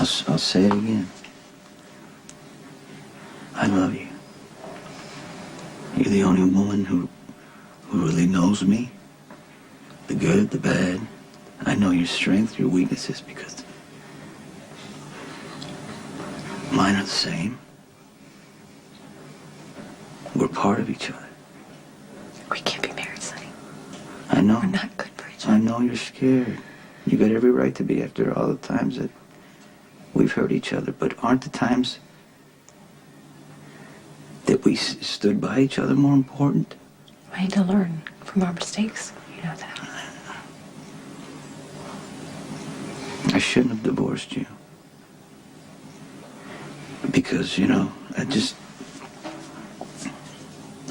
I'll say it again. I love you. You're the only woman who really knows me. The good, the bad. I know your strengths, your weaknesses, because mine are the same. We're part of each other. We can't be married, Sonny. I know. We're not good for each other. I know you're scared. You got every right to be after all the times that we've hurt each other. But aren't the times that we stood by each other more important? We need to learn from our mistakes. You know that. I shouldn't have divorced you. Because, you know, I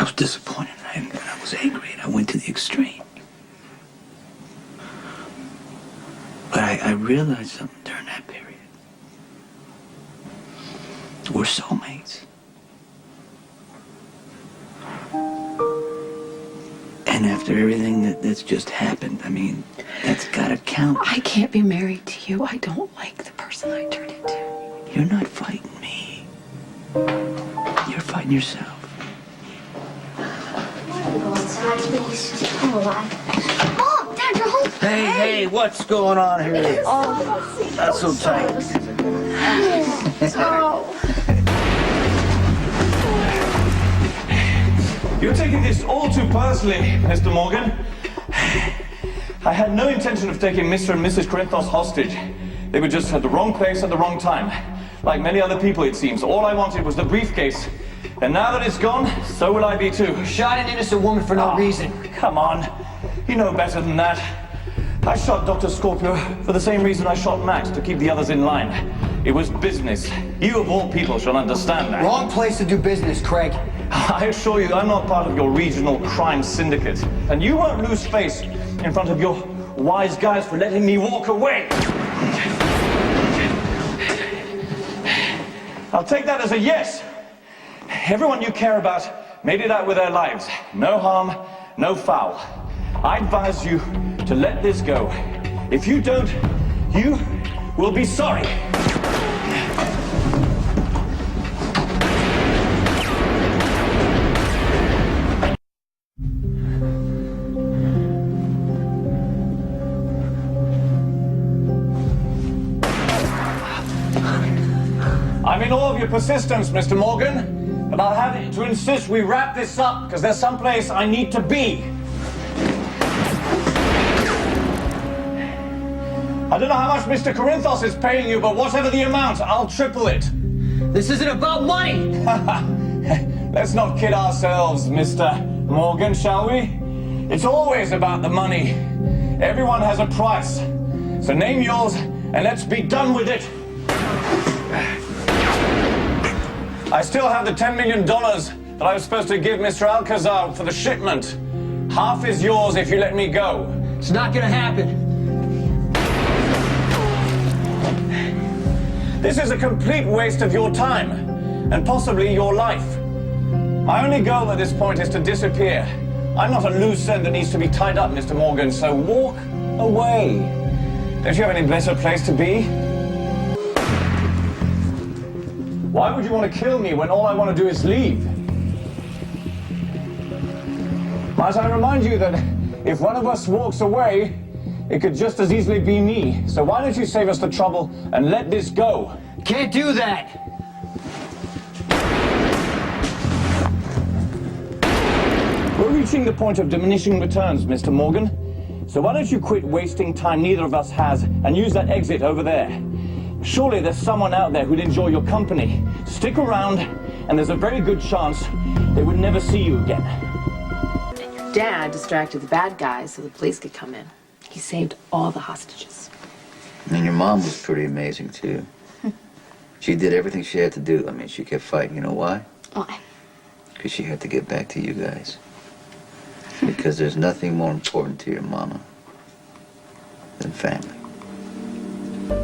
was disappointed. I was angry and I went to the extreme. But I realized something during that period. We're soulmates. And after everything that's just happened, I mean, that's gotta count. I can't be married to you. I don't like the person I turned into. You're not fighting me. You're fighting yourself. Go inside, please. I'm alive. Mom, Dad, you're home. Hey, what's going on here? Oh, Not so tight. You're taking this all too personally, Mr. Morgan. I had no intention of taking Mr. and Mrs. Corintho hostage. They were just at the wrong place at the wrong time. Like many other people, it seems. All I wanted was the briefcase. And now that it's gone, so will I be too. You shot an innocent woman for no reason. Come on. You know better than that. I shot Dr. Scorpio for the same reason I shot Max, to keep the others in line. It was business. You of all people should understand that. Wrong place to do business, Craig. I assure you, I'm not part of your regional crime syndicate. And you won't lose face in front of your wise guys for letting me walk away. I'll take that as a yes. Everyone you care about made it out with their lives. No harm, no foul. I advise you to let this go. If you don't, you will be sorry. I'm in awe of your persistence, Mr. Morgan, but I'll have to insist we wrap this up because there's someplace I need to be. I don't know how much Mr. Corinthos is paying you, but whatever the amount, I'll triple it. This isn't about money. Let's not kid ourselves, Mr. Morgan, shall we? It's always about the money. Everyone has a price. So name yours and let's be done with it. I still have the $10 million that I was supposed to give Mr. Alcazar for the shipment. Half is yours if you let me go. It's not gonna happen. This is a complete waste of your time, and possibly your life. My only goal at this point is to disappear. I'm not a loose end that needs to be tied up, Mr. Morgan, so walk away. Don't you have any better place to be? Why would you want to kill me when all I want to do is leave? Might I remind you that if one of us walks away, it could just as easily be me. So why don't you save us the trouble and let this go? Can't do that. We're reaching the point of diminishing returns, Mr. Morgan. So why don't you quit wasting time neither of us has and use that exit over there? Surely there's someone out there who'd enjoy your company. Stick around, and there's a very good chance they would never see you again. And your dad distracted the bad guys so the police could come in. He saved all the hostages. And your mom was pretty amazing, too. She did everything she had to do. I mean, she kept fighting. You know why? Why? Because she had to get back to you guys. Because there's nothing more important to your mama than family. Do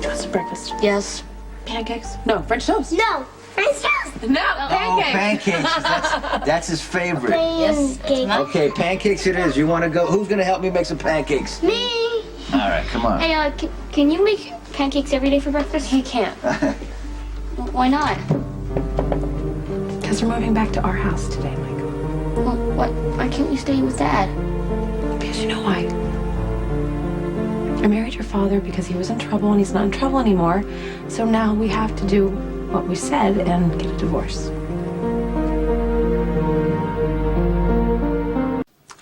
you want some breakfast? Yes. Pancakes? No, French toast. No. French toast. No, Oh, pancakes. pancakes. That's his favorite. Yes. Okay, pancakes it is. You want to go? Who's going to help me make some pancakes? Me. All right, come on. Hey, can you make pancakes every day for breakfast? He can't. Why not? Because we're moving back to our house today, Michael. Well, why can't you stay with Dad? Because you know why? I married your father because he was in trouble and he's not in trouble anymore. So now we have to do what we said and get a divorce.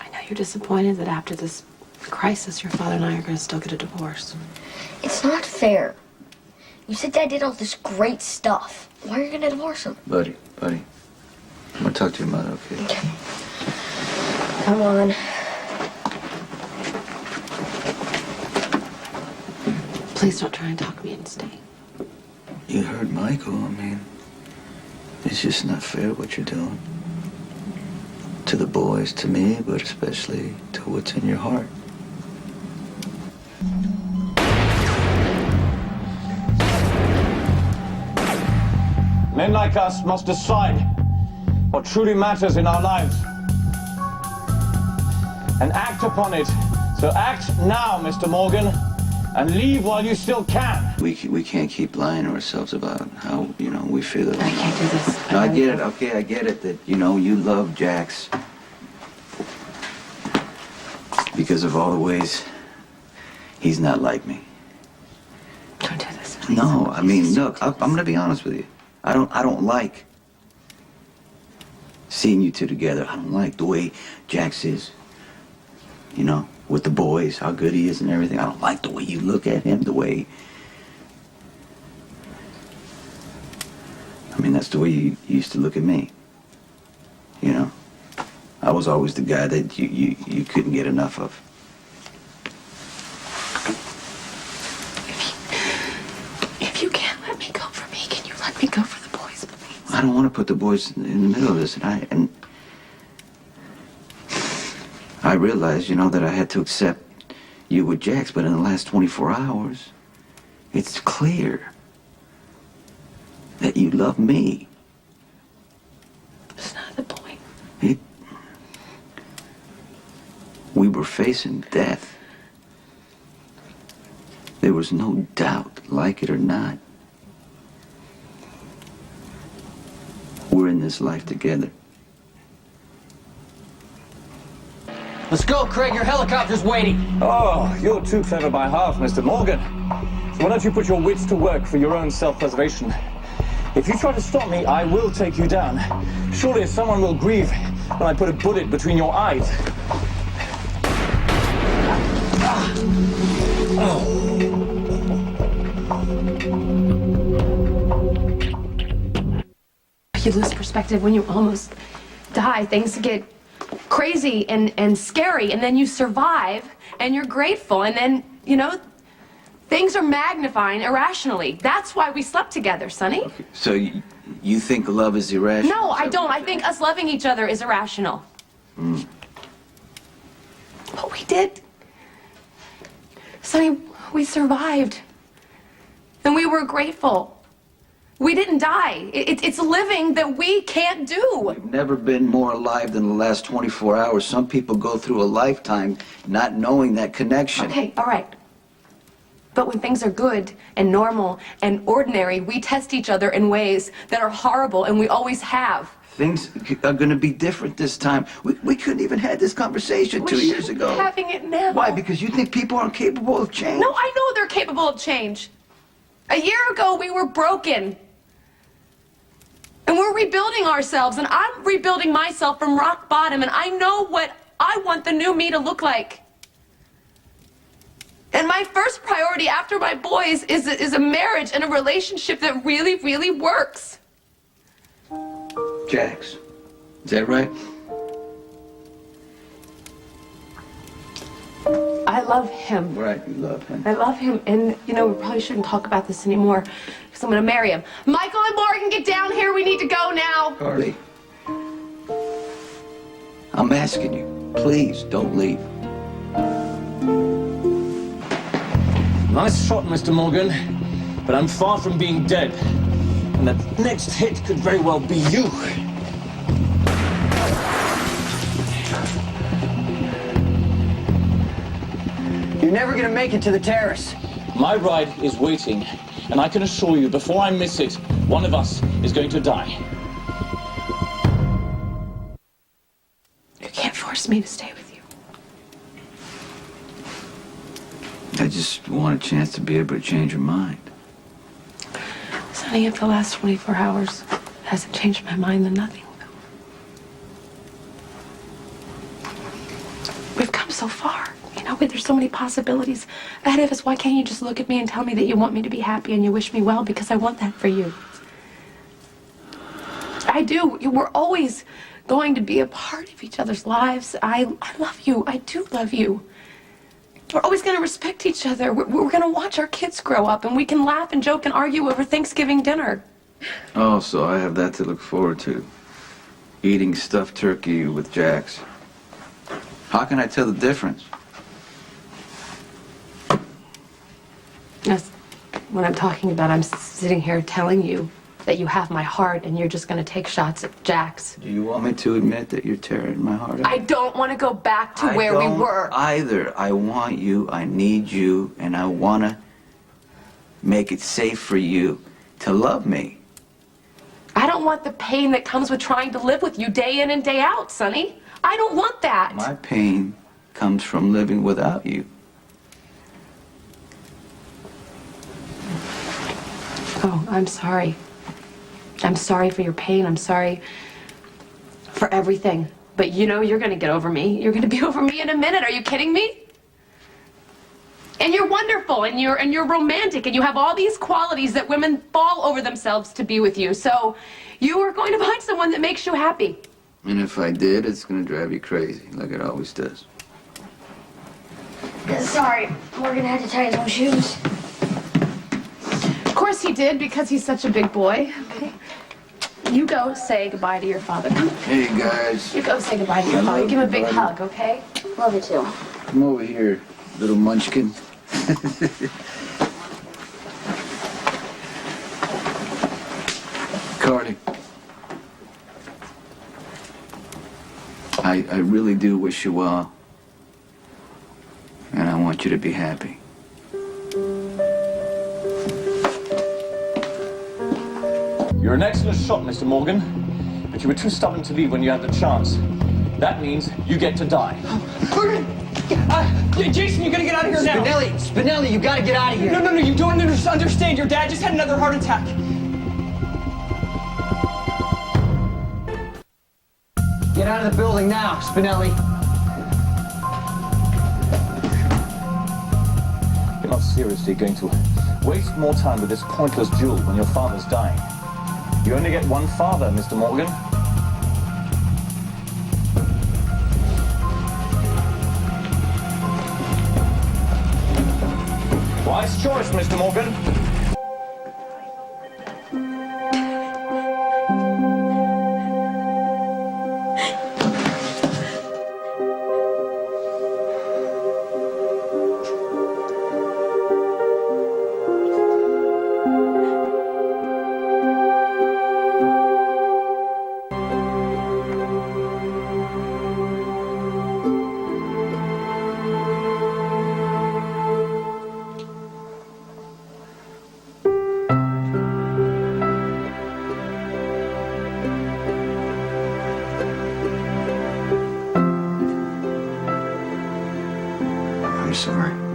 I know you're disappointed that after this crisis, your father and I are going to still get a divorce. It's not fair. You said Dad did all this great stuff. Why are you gonna divorce him? Buddy, I'm gonna talk to your mother, okay? Come on. Please don't try and talk me into staying. You heard Michael. I mean, it's just not fair what you're doing. To the boys, to me, but especially to what's in your heart. Men like us must decide what truly matters in our lives and act upon it. So act now, Mr. Morgan, and leave while you still can. We can't keep lying to ourselves about how, we feel. I can't do this. No, I get it. Okay, I get it that, you love Jax because of all the ways he's not like me. Don't do this, please. No, I mean, look, I'm going to be honest with you. I don't like seeing you two together. I don't like the way Jax is, with the boys, how good he is and everything. I don't like the way you look at him, the way... I mean, that's the way you used to look at me, I was always the guy that you couldn't get enough of. If you can't let me go for me, can you let me go for the boys, please? I don't want to put the boys in the middle of this, and I realized, that I had to accept you with Jax, but in the last 24 hours, it's clear that you love me. It's not the point. We were facing death. There was no doubt, like it or not. We're in this life together. Let's go, Craig. Your helicopter's waiting. Oh, you're too clever by half, Mr. Morgan. So why don't you put your wits to work for your own self-preservation? If you try to stop me, I will take you down. Surely someone will grieve when I put a bullet between your eyes. You lose perspective when you almost die. Things get crazy and scary, and then you survive, and you're grateful, and then, things are magnifying irrationally. That's why we slept together, Sonny. Okay. So you think love is irrational? No, I don't. I think us loving each other is irrational. But we did. Sonny, we survived. And we were grateful. We didn't die. It's living that we can't do. You've never been more alive than the last 24 hours. Some people go through a lifetime not knowing that connection. Okay, all right. But when things are good and normal and ordinary, we test each other in ways that are horrible, and we always have. Things are going to be different this time. We couldn't even had this conversation 2 years ago. We're having it now. Why? Because you think people aren't capable of change? No, I know they're capable of change. A year ago, we were broken. And we're rebuilding ourselves, and I'm rebuilding myself from rock bottom, and I know what I want the new me to look like. And my first priority after my boys is a marriage and a relationship that really, really works. Jax, is that right? I love him. Right, you love him. I love him, and, we probably shouldn't talk about this anymore, because I'm going to marry him. Michael and Morgan, get down here. We need to go now. Carly, I'm asking you, please don't leave. Nice shot, Mr. Morgan, but I'm far from being dead. And that next hit could very well be you. You're never gonna make it to the terrace. My ride is waiting, and I can assure you, before I miss it, one of us is going to die. You can't force me to stay with you. I just want a chance to be able to change your mind. Sonny, if the last 24 hours hasn't changed my mind, then nothing will. We've come so far. You know, there's so many possibilities ahead of us. Why can't you just look at me and tell me that you want me to be happy and you wish me well? Because I want that for you. I do. We're always going to be a part of each other's lives. I love you. I do love you. We're always going to respect each other. We're going to watch our kids grow up, and we can laugh and joke and argue over Thanksgiving dinner. Oh, so I have that to look forward to. Eating stuffed turkey with Jax. How can I tell the difference? That's what I'm talking about. I'm sitting here telling you that you have my heart, and you're just going to take shots at Jax. Do you want me to admit that you're tearing my heart out? I don't want to go back to where we were. Either. I want you, I need you, and I want to make it safe for you to love me. I don't want the pain that comes with trying to live with you day in and day out, Sonny. I don't want that. My pain comes from living without you. Oh, I'm sorry. I'm sorry for your pain. I'm sorry for everything. But you know you're going to get over me. You're going to be over me in a minute. Are you kidding me? And you're wonderful, and you're romantic, and you have all these qualities that women fall over themselves to be with you. So you are going to find someone that makes you happy. And if I did, it's going to drive you crazy, like it always does. Sorry, Morgan had to tie his own shoes. Of course he did, because he's such a big boy. Okay. You go say goodbye to your father. Come on. Hey, guys. You go say goodbye to your father. Give him a big hug, okay? Love you too. Come over here, little munchkin. Cardi. I really do wish you well. And I want you to be happy. You're an excellent shot, Mr. Morgan, but you were too stubborn to leave when you had the chance. That means you get to die. Morgan! Jason, you gotta get out of here now! Spinelli, you gotta get out of here! No, you don't understand. Your dad just had another heart attack. Get out of the building now, Spinelli. You're not seriously going to waste more time with this pointless duel when your father's dying. You only get one father, Mr. Morgan. Wise choice, Mr. Morgan. I'm sorry.